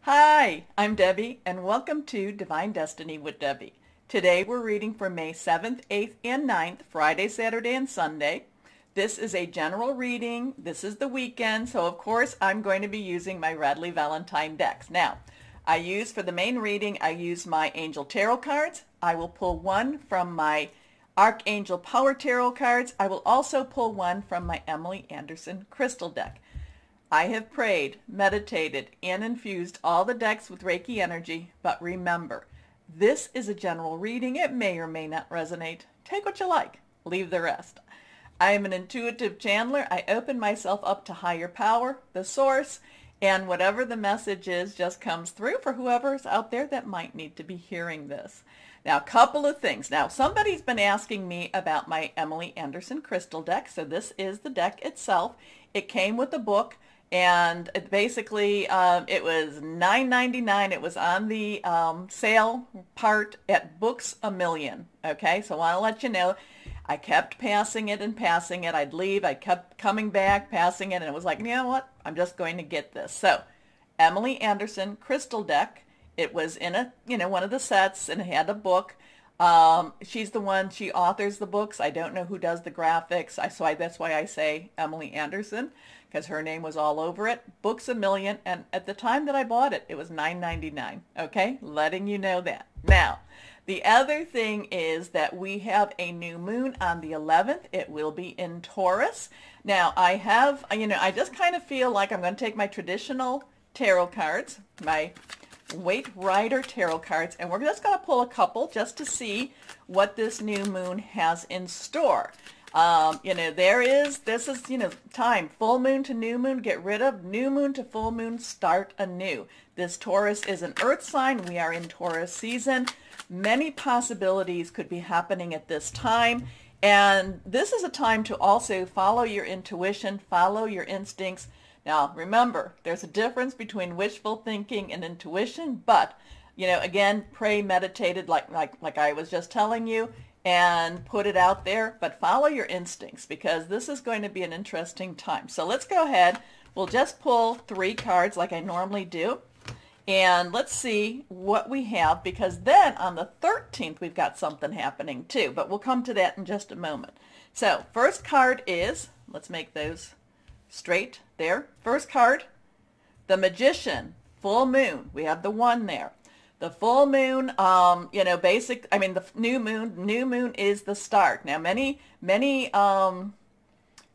Hi, I'm Debbie, and welcome to Divine Destiny with Debbie. Today we're reading for May 7th, 8th, and 9th, Friday, Saturday, and Sunday. This is a general reading. This is the weekend, so of course I'm going to be using my Radley Valentine decks. Now, for the main reading, I use my Angel Tarot cards. I will pull one from my Archangel Power Tarot cards. I will also pull one from my Emily Anderson Crystal deck. I have prayed, meditated, and infused all the decks with Reiki energy, but remember, this is a general reading. It may or may not resonate. Take what you like, leave the rest. I am an intuitive channeler. I open myself up to higher power, the source, and whatever the message is just comes through for whoever's out there that might need to be hearing this. Now, a couple of things. Now, somebody's been asking me about my Emily Anderson Crystal deck, so this is the deck itself. It came with a book. And basically, it was $9.99. It was on the sale part at Books A Million. Okay, so I want to let you know, I kept passing it and passing it. I'd leave. I kept coming back, passing it, and it was like, you know what? I'm just going to get this. So, Emily Anderson Crystal deck. It was in one of the sets, and it had a book. She's the one, she authors the books. I don't know who does the graphics. That's why I say Emily Anderson, because her name was all over it. Books A Million, and at the time that I bought it, it was $9.99. Okay, letting you know that. Now, the other thing is that we have a new moon on the 11th. It will be in Taurus. Now, I just kind of feel like I'm going to take my traditional tarot cards, my Waite Rider tarot cards, and we're just going to pull a couple just to see what this new moon has in store. This is time, full moon to new moon, get rid of, new moon to full moon, start anew. This Taurus is an earth sign. We are in Taurus season. Many possibilities could be happening at this time. And this is a time to also follow your intuition, follow your instincts. Now, remember, there's a difference between wishful thinking and intuition, but, again, pray, meditated, like I was just telling you, and put it out there, but follow your instincts, because this is going to be an interesting time. So let's go ahead. We'll just pull 3 cards like I normally do, and let's see what we have, because then on the 13th, we've got something happening too, but we'll come to that in just a moment. So first card is, let's make those straight there. First card, the Magician, full moon. We have the 1 there. The full moon, the new moon is the start. Now, many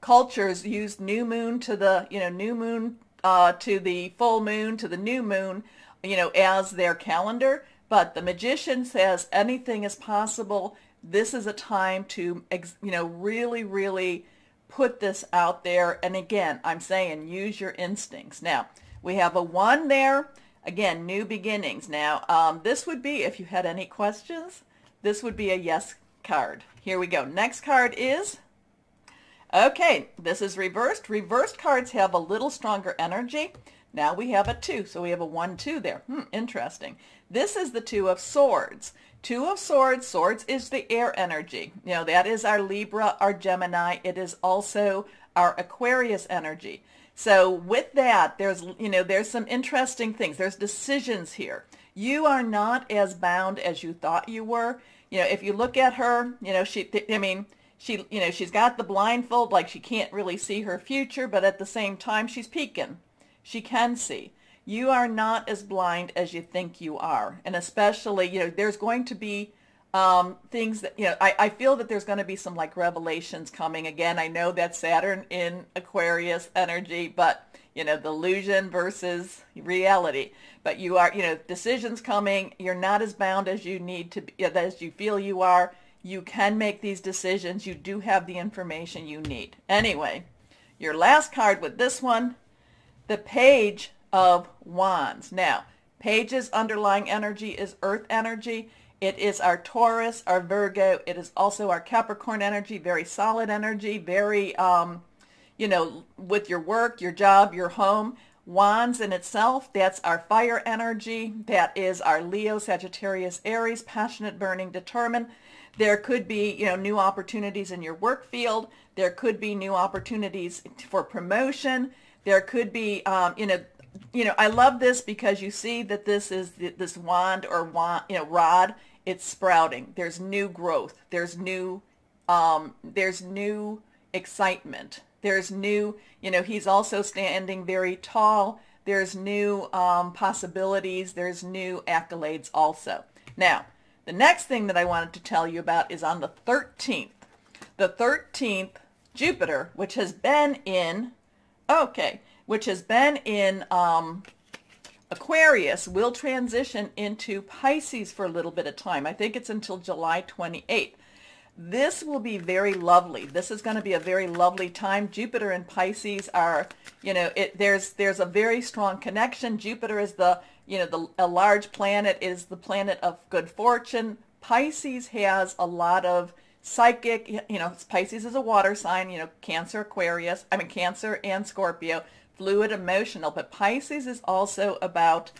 cultures use new moon to the, new moon to the full moon to the new moon, as their calendar. But the Magician says anything is possible. This is a time to, really, really put this out there. And again, I'm saying use your instincts. Now, we have a 1 there. Again, new beginnings. Now, this would be, if you had any questions, this would be a yes card. Here we go. Next card is, okay, this is reversed. Reversed cards have a little stronger energy. Now we have a 2, so we have a 1, 2 there. Interesting. This is the 2 of Swords. 2 of Swords. Swords is the air energy. That is our Libra, our Gemini. It is also our Aquarius energy. So with that, there's some interesting things. There's decisions here. You are not as bound as you thought you were. If you look at her, she's got the blindfold, like she can't really see her future, but at the same time, she's peeking. She can see. You are not as blind as you think you are. And especially, there's going to be things that, I feel that there's going to be some like revelations coming. Again, I know that's Saturn in Aquarius energy, but, the illusion versus reality. But you are, decisions coming. You're not as bound as you need to be, as you feel you are. You can make these decisions. You do have the information you need. Anyway, your last card with this one, the Page of Wands. Now, Page's underlying energy is earth energy. It is our Taurus, our Virgo. It is also our Capricorn energy, very solid energy, very, with your work, your job, your home. Wands in itself, that's our fire energy. That is our Leo, Sagittarius, Aries, passionate, burning, determined. There could be, new opportunities in your work field. There could be new opportunities for promotion. There could be, I love this because you see that this is this rod. It's sprouting. There's new growth. There's new excitement. There's new, he's also standing very tall. There's new possibilities. There's new accolades also. Now, the next thing that I wanted to tell you about is on the 13th. The 13th, Jupiter, which has been in Aquarius, will transition into Pisces for a little bit of time. I think it's until July 28th. This will be very lovely. This is going to be a very lovely time. Jupiter and Pisces are, there's a very strong connection. Jupiter is a large planet, is the planet of good fortune. Pisces has a lot of psychic, Pisces is a water sign, Cancer, Cancer and Scorpio, fluid, emotional, but Pisces is also about,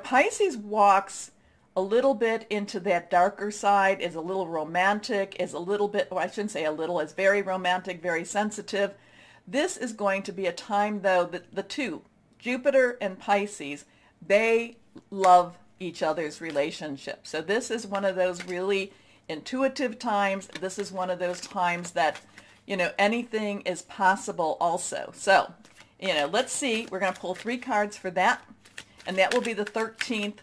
Pisces walks a little bit into that darker side, is a little romantic, is a little bit, well, I shouldn't say a little, is very romantic, very sensitive. This is going to be a time, though, that the two, Jupiter and Pisces, they love each other's relationship. So this is one of those really intuitive times. This is one of those times that, anything is possible also. So, let's see. We're going to pull 3 cards for that. And that will be the 13th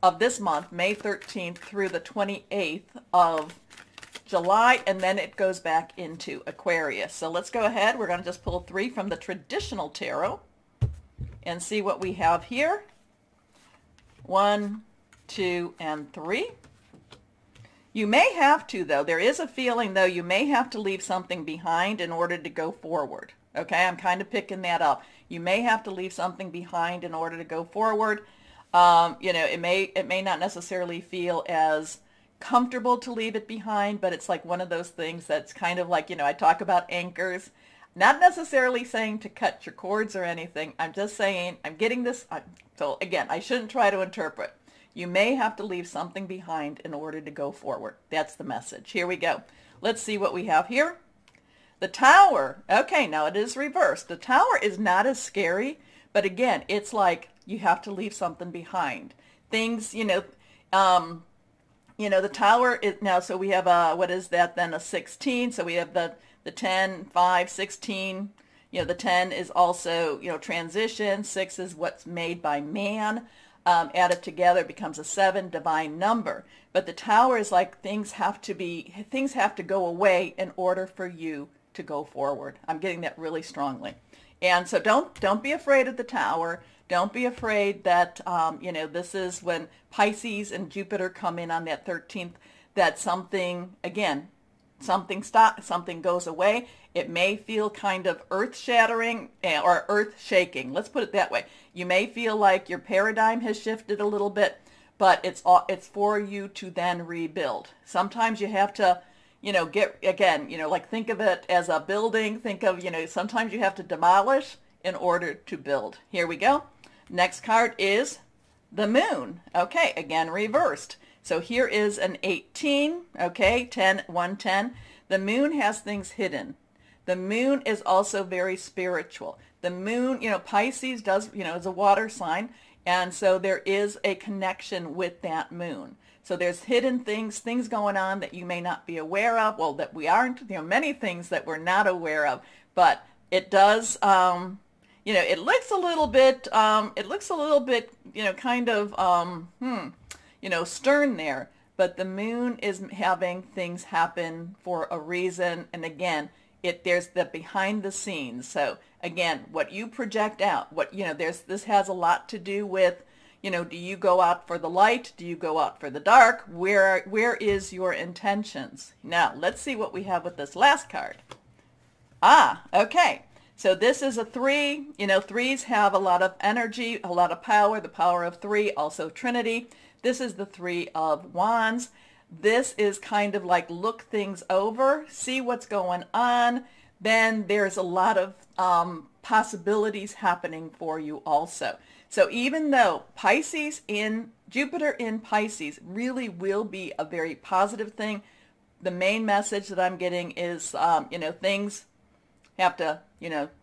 of this month, May 13th through the 28th of July, and then it goes back into Aquarius. So let's go ahead. We're going to just pull 3 from the traditional tarot and see what we have here. 1, 2, and 3. You may have to, though. There is a feeling, though, you may have to leave something behind in order to go forward. Okay, I'm kind of picking that up. You may have to leave something behind in order to go forward. It may not necessarily feel as comfortable to leave it behind, but it's like one of those things that's kind of like, I talk about anchors. Not necessarily saying to cut your cords or anything. I'm just saying, I'm getting this. So again, I shouldn't try to interpret. You may have to leave something behind in order to go forward. That's the message. Here we go. Let's see what we have here. The Tower. Okay, now it is reversed. The Tower is not as scary, but again, it's like you have to leave something behind. Things, the Tower is now, so we have what is that then, a 16. So we have the 10, 5, 16. The 10 is also, transition. 6 is what's made by man. Added together becomes a 7, divine number. But the Tower is like things have to go away in order for you to go forward. I'm getting that really strongly. And so don't be afraid of the Tower. Don't be afraid that, this is when Pisces and Jupiter come in on that 13th, that something goes away. It may feel kind of earth-shattering or earth-shaking. Let's put it that way. You may feel like your paradigm has shifted a little bit, but it's for you to then rebuild. Sometimes you have to, think of it as a building. Think of, sometimes you have to demolish in order to build. Here we go. Next card is the Moon. Okay, again, reversed. So here is an 18, okay, 10, 110. The Moon has things hidden. The Moon is also very spiritual. The Moon, Pisces does, is a water sign, and so there is a connection with that Moon. So there's hidden things going on that you may not be aware of, well, that we aren't, many things that we're not aware of, but it does, it looks a little bit, kind of, stern there, but the Moon is having things happen for a reason, and again, there's the behind the scenes. So again, what you project out, this has a lot to do with, do you go out for the light? Do you go out for the dark? Where is your intentions? Now, let's see what we have with this last card. Okay. So this is a 3. 3s have a lot of energy, a lot of power, the power of 3, also Trinity. This is the 3 of Wands. This is kind of like look things over, see what's going on. Then there's a lot of possibilities happening for you also. So even though Jupiter in Pisces really will be a very positive thing, the main message that I'm getting is, things, have to,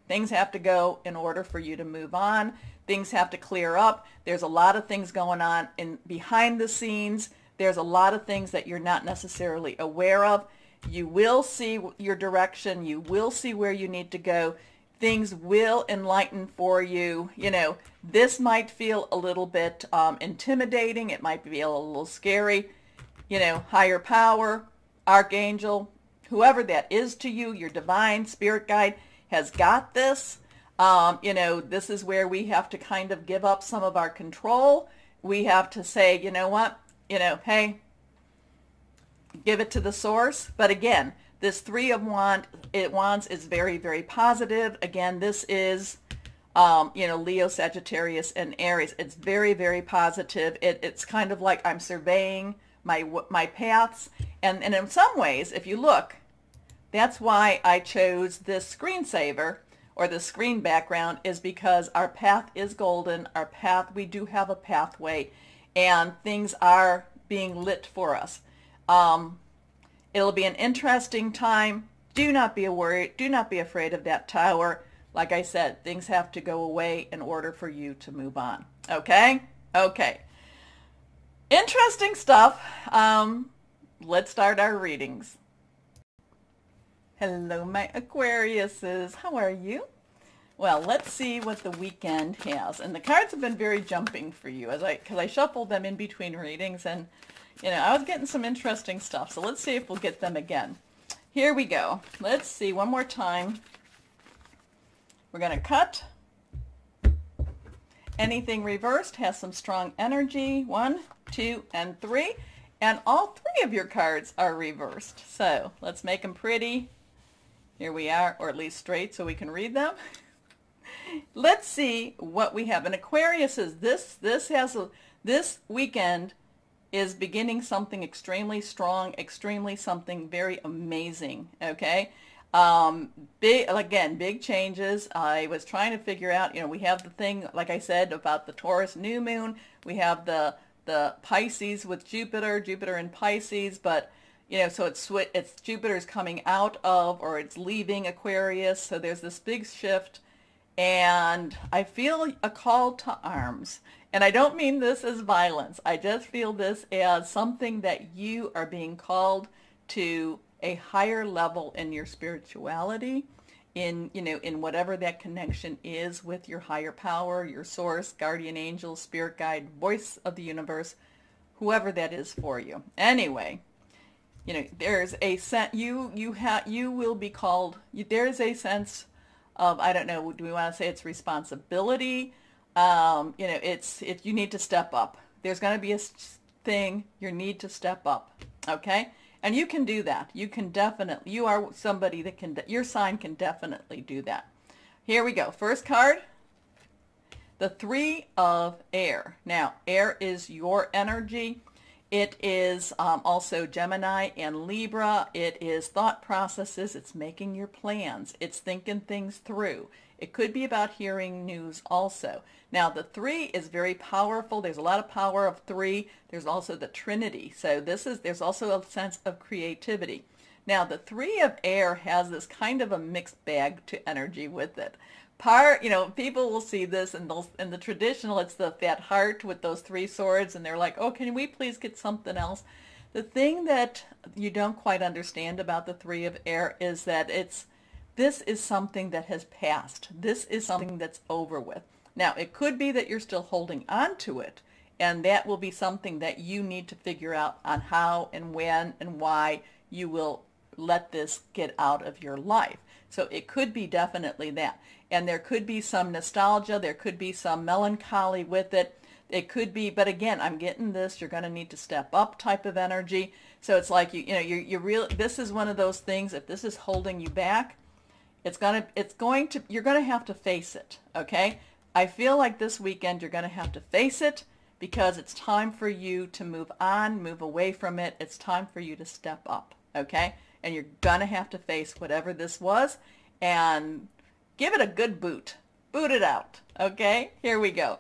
things have to go in order for you to move on. Things have to clear up. There's a lot of things going on behind the scenes. There's a lot of things that you're not necessarily aware of. You will see your direction. You will see where you need to go. Things will enlighten for you. This might feel a little bit intimidating. It might feel a little scary. Higher power, archangel, whoever that is to you, your divine spirit guide has got this. This is where we have to kind of give up some of our control. We have to say, you know what, hey, give it to the source. But again, this Three of Wands is very, very positive. Again, this is, Leo, Sagittarius, and Aries. It's very, very positive. It's kind of like I'm surveying my paths. And in some ways, if you look, that's why I chose this screensaver or the screen background, is because our path is golden. Our path, we do have a pathway, and things are being lit for us. It'll be an interesting time. Do not be worried. Do not be afraid of that tower. Like I said, things have to go away in order for you to move on. Okay? Okay. Interesting stuff. Let's start our readings. Hello, my Aquariuses. How are you? Well, let's see what the weekend has. And the cards have been very jumping for you because I shuffled them in between readings, and I was getting some interesting stuff. So let's see if we'll get them again. Here we go. Let's see one more time. We're going to cut. Anything reversed has some strong energy. 1, 2, and 3. And all 3 of your cards are reversed. So let's make them pretty. Here we are, or at least straight so we can read them. Let's see what we have. In Aquarius, this weekend is beginning something extremely strong, extremely something very amazing. Okay, big changes. I was trying to figure out. We have the thing, like I said, about the Taurus new moon. We have the Pisces with Jupiter in Pisces, but so it's Jupiter's coming out of, or it's leaving Aquarius. So there's this big shift, and I feel a call to arms. And I don't mean this as violence. I just feel this as something that you are being called to a higher level in your spirituality, in whatever that connection is with your higher power, your source, guardian angel, spirit guide, voice of the universe, whoever that is for you. Anyway, there's a sense you will be called. There's a sense of, I don't know, do we want to say it's responsibility? You need to step up. There's going to be a thing you need to step up. Okay, and you can do that. You can definitely. You are somebody that can. Your sign can definitely do that. Here we go. First card. The 3 of Air. Now, air is your energy. It is also Gemini and Libra. It is thought processes. It's making your plans. It's thinking things through. It could be about hearing news also. Now, the 3 is very powerful. There's a lot of power of 3. There's also the Trinity. So there's also a sense of creativity. Now, the 3 of Air has this kind of a mixed bag to energy with it. People will see this in the traditional, it's that heart with those 3 swords, and they're like, oh, can we please get something else? The thing that you don't quite understand about the 3 of Air is that this is something that has passed. This is something that's over with. Now, it could be that you're still holding on to it, and that will be something that you need to figure out on how and when and why you will let this get out of your life. So it could be definitely that. And there could be some nostalgia. There could be some melancholy with it. It could be, but again, I'm getting this, you're going to need to step up type of energy. So it's like, this is one of those things, if this is holding you back, you're going to have to face it. Okay. I feel like this weekend, you're going to have to face it because it's time for you to move on, move away from it. It's time for you to step up. Okay. And you're going to have to face whatever this was and give it a good boot. Boot it out. Okay, here we go.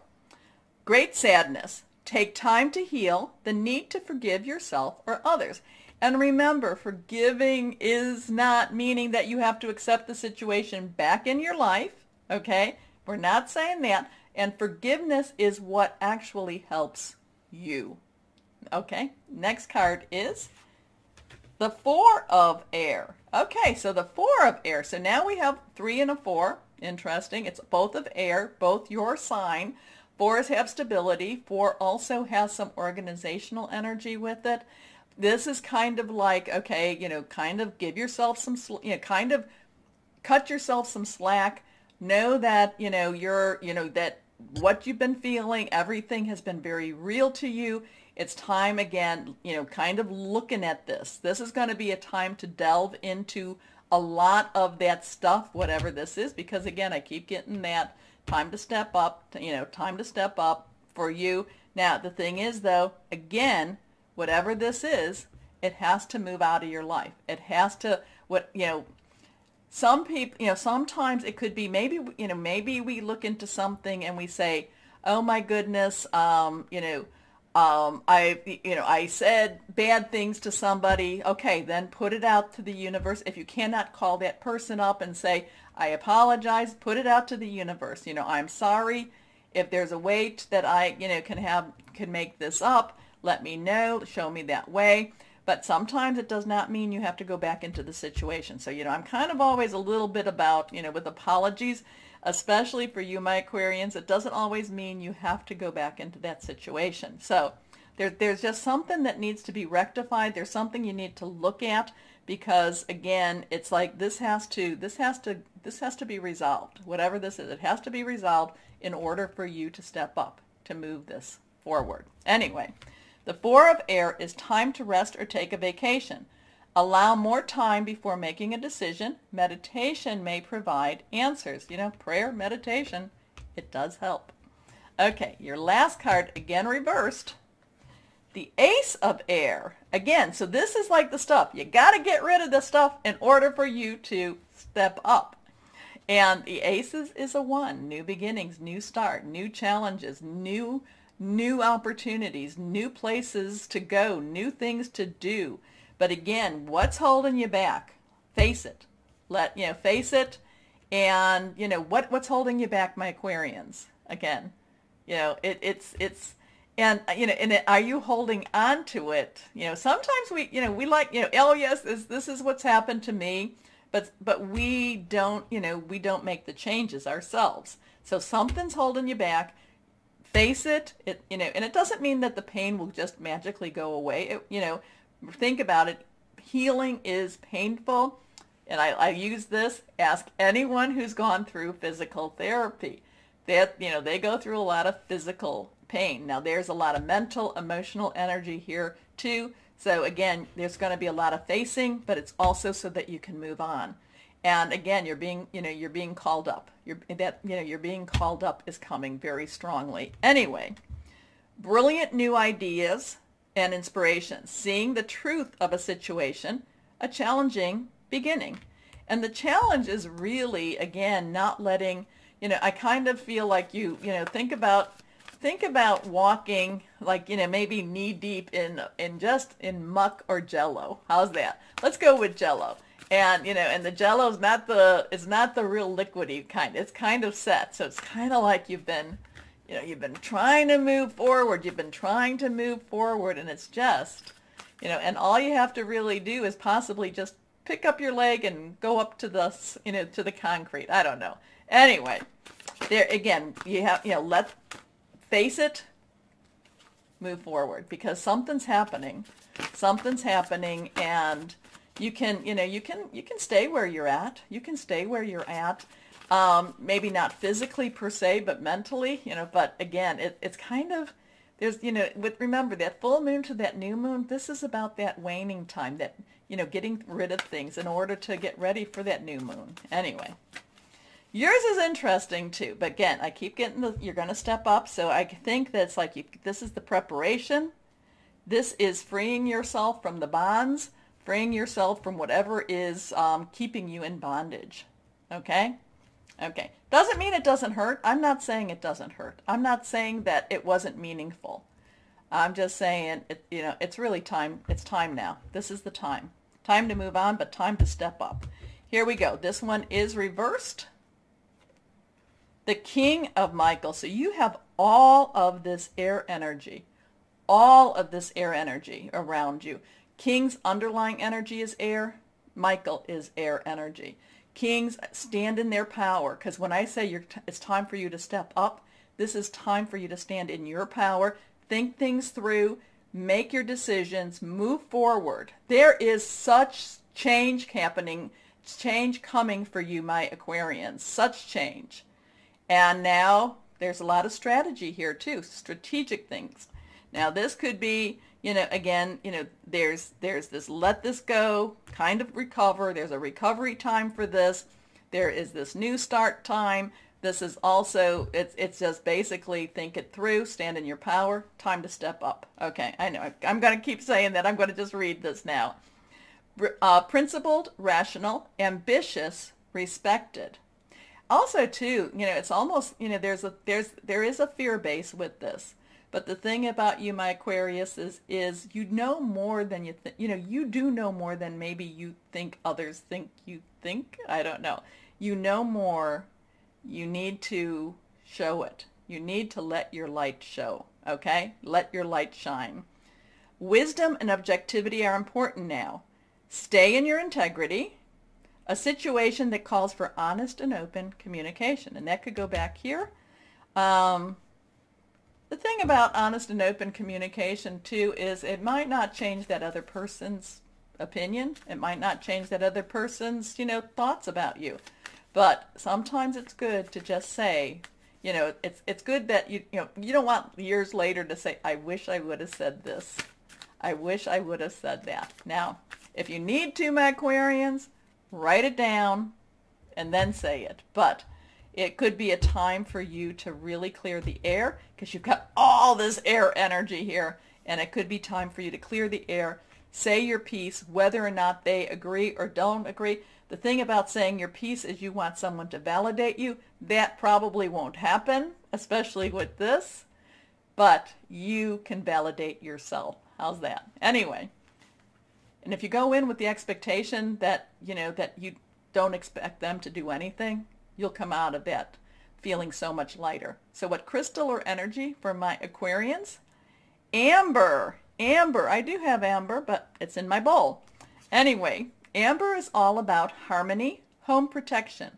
Great sadness. Take time to heal. The need to forgive yourself or others. And remember, forgiving is not meaning that you have to accept the situation back in your life, okay? We're not saying that. And forgiveness is what actually helps you, okay? Next card is the Four of Air. Okay, so the Four of Air. So now we have 3 and a 4. Interesting. It's both of air, both your sign. 4s have stability. 4 also has some organizational energy with it. This is kind of like, okay, kind of give yourself some, kind of cut yourself some slack. Know that, that what you've been feeling, everything has been very real to you. It's time again, kind of looking at this. This is going to be a time to delve into a lot of that stuff, whatever this is, because again, I keep getting that time to step up, time to step up for you. Now, the thing is though, again, whatever this is, it has to move out of your life. It has to, some people, sometimes it could be maybe we look into something and we say, oh my goodness, I said bad things to somebody. Okay, then put it out to the universe. If you cannot call that person up and say, I apologize, put it out to the universe. I'm sorry. If there's a way that I, can make this up, let me know, show me that way. But sometimes it does not mean you have to go back into the situation. So, I'm kind of always a little bit about, with apologies, especially for you, my Aquarians, it doesn't always mean you have to go back into that situation. So there's just something that needs to be rectified. There's something you need to look at because, again, it's like this has to be resolved. Whatever this is, it has to be resolved in order for you to step up, to move this forward. Anyway, the Four of Air is time to rest or take a vacation. Allow more time before making a decision. Meditation may provide answers. Prayer, meditation, it does help. Okay, your last card, again reversed. The Ace of Air. Again, so this is like the stuff. You got to get rid of the stuff in order for you to step up. And the Ace is a 1. New beginnings, new start, new challenges, new opportunities, new places to go, new things to do. But again, what's holding you back? Face it. Face it. And, what's holding you back, my Aquarians? Again, are you holding on to it? Sometimes we like, oh yes, this is what's happened to me, but we don't make the changes ourselves. So something's holding you back. Face it. And it doesn't mean that the pain will just magically go away. Think about it. Healing is painful. And I use this. Ask anyone who's gone through physical therapy. They go through a lot of physical pain. Now, there's a lot of mental, emotional energy here, too. So, again, there's going to be a lot of facing, but it's also so that you can move on. And, again, you're being called up. You're being called up is coming very strongly. Anyway, brilliant new ideas and inspiration, seeing the truth of a situation, a challenging beginning. And the challenge is really, again, not letting, I kind of feel like think about walking like, maybe knee deep in muck or Jello. How's that? Let's go with Jello. And, and the Jello is not the real liquidy kind. It's kind of set. So it's kind of like you've been trying to move forward. And it's just, and all you have to really do is possibly just pick up your leg and go up to the, to the concrete. I don't know. Anyway, there again, you have, face it, move forward because something's happening, and you can stay where you're at. Maybe not physically per se, but mentally, but again, it's kind of, there's, remember that full moon to that new moon, this is about that waning time, that, getting rid of things in order to get ready for that new moon. Anyway, yours is interesting too, but again, I keep getting you're going to step up, so I think that's like, this is the preparation. This is freeing yourself from the bonds, freeing yourself from whatever is keeping you in bondage. Okay? Okay. Doesn't mean it doesn't hurt. I'm not saying it doesn't hurt. I'm not saying that it wasn't meaningful. I'm just saying, it's really time. It's time now. This is the time. Time to move on, but time to step up. Here we go. This one is reversed. The King of Michael. So you have all of this air energy. All of this air energy around you. King's underlying energy is air. Michael is air energy. Kings stand in their power, because when I say it's time for you to step up, this is time for you to stand in your power, think things through, make your decisions, move forward. There is such change happening, change coming for you, my Aquarians, such change. And now there's a lot of strategy here too, strategic things. Now this could be, again, there's this let this go, kind of recover. There's a recovery time for this. There is this new start time. This is also, it's just basically think it through, stand in your power, time to step up. Okay, I know. I'm going to keep saying that. I'm going to just read this now. Principled, rational, ambitious, respected. Also, too, it's almost, there is a fear base with this. But the thing about you, my Aquarius, is you know more than you think. You do know more than maybe you think others think you think. I don't know. You know more. You need to show it. You need to let your light show, okay? Let your light shine. Wisdom and objectivity are important now. Stay in your integrity. A situation that calls for honest and open communication. And that could go back here. The thing about honest and open communication, too, is it might not change that other person's opinion. It might not change that other person's, thoughts about you. But sometimes it's good to just say, it's good that you don't want years later to say, I wish I would have said this. I wish I would have said that. Now, if you need to, my Aquarians, write it down and then say it. But it could be a time for you to really clear the air, because you've got all this air energy here, and it could be time for you to clear the air, say your piece, whether or not they agree or don't agree. The thing about saying your piece is you want someone to validate you. That probably won't happen, especially with this, but you can validate yourself. How's that? Anyway, and if you go in with the expectation that, that you don't expect them to do anything, you'll come out of that feeling so much lighter. So what crystal or energy for my Aquarians? Amber. Amber. I do have amber, but it's in my bowl. Anyway, amber is all about harmony, home protection,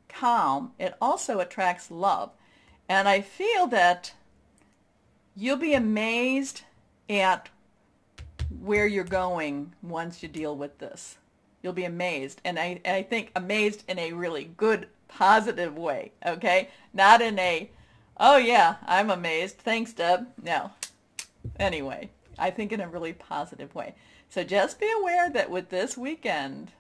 calm. It also attracts love. And I feel that you'll be amazed at where you're going once you deal with this. You'll be amazed. And I think amazed in a really good, positive way, okay? Not in a, oh yeah, I'm amazed. Thanks, Deb. No. Anyway, I think in a really positive way. So just be aware that with this weekend,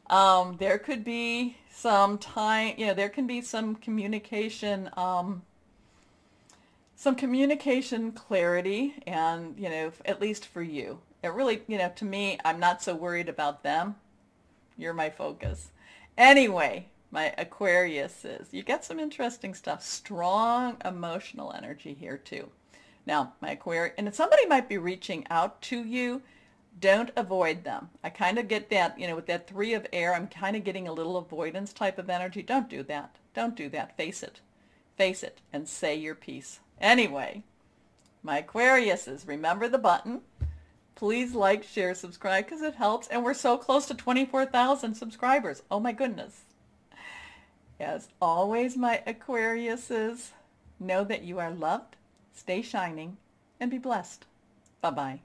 there could be some time, there can be some communication clarity, and, at least for you. It really, to me, I'm not so worried about them. You're my focus. Anyway, my Aquariuses, you get some interesting stuff. Strong emotional energy here too. Now, my Aquarius, and somebody might be reaching out to you. Don't avoid them. I kind of get that, with that 3 of air, I'm kind of getting a little avoidance type of energy. Don't do that. Don't do that. Face it. Face it and say your piece. Anyway, my Aquariuses, remember the button. Please like, share, subscribe, because it helps. And we're so close to 24,000 subscribers. Oh my goodness. As always, my Aquariuses, know that you are loved, stay shining, and be blessed. Bye-bye.